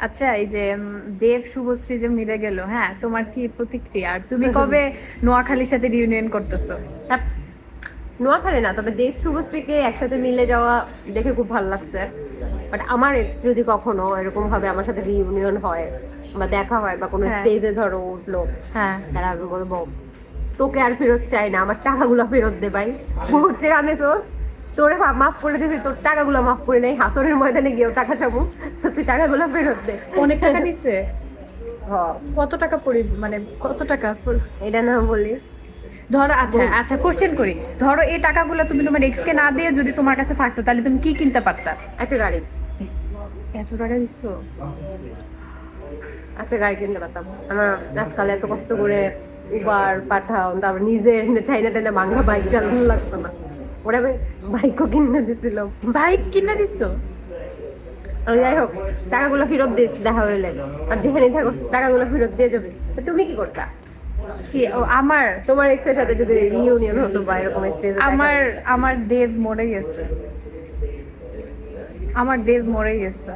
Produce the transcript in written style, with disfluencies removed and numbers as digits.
আচ্ছা, এই যে দেব শুভশ্রী যে মিলে গেল, হ্যাঁ, তোমার কি প্রতিক্রিয়া? আর তুমি কবে নোয়াখালীর সাথে রিউনিয়ন করতেছো? হ্যাঁ, নোয়াখালী না, তবে দেব শুভশ্রীকে একসাথে মিলে যাওয়া দেখে খুব ভালো লাগছে। বাট আমার ex যদি কখনো এরকম ভাবে আমার সাথে রিউনিয়ন হয় বা দেখা হয় বা কোনো হ্যাঁ। স্টেজে ধরো উঠলো, হ্যাঁ। তাহলে আমি বলবো তোকে আর ফেরত চাই না, আমার টাকাগুলো ফেরত দে ভাই। ঘুরতে আনেছোস, তোরে মাফ করে দিয়েছি, তোর টাকাগুলো মাফ করে নেই, হাসরের ময়দানে গিয়েও টাকা চাবো, তুই টাকাগুলো ফেরত দে। অনেক টাকা নিছে? হ্যাঁ, কত টাকা মানে কত টাকা এটা না বলি। ধরো, আচ্ছা আচ্ছা, কোশ্চেন করি, ধরো এই টাকাগুলো তুমি তোমার এক্স কে না দিয়ে যদি তোমার কাছে থাকতো, তাহলে তুমি কি কিনতে পারতা? একটা গাড়ি, এত টাকা দিচ্ছো? একটা গাড়ি কিনতে পারতাম। আমার আজকাল এত কষ্ট করে উবার পাঠাও, তারপর নিজে ঠাইনা টাইনা ভাঙ্গা বাইক চালানো লাগতো না। ওরা বাইকও কিনে দিছিল। বাইক কিনে দিচ্ছো? আর যাই হোক, টাকাগুলো ফেরত দিস দেখা হইলে, আর যেখানে থাকো টাকাগুলো ফেরত দিয়ে যাবে। তো তুমি কি করতা কি? ও আমার তোমার এক্স এর সাথে যদি রিউনিয়ন হতো বা এরকম স্টেজে? আমার আমার দেব মরে গেছে। আমার দেব মরে গেছে।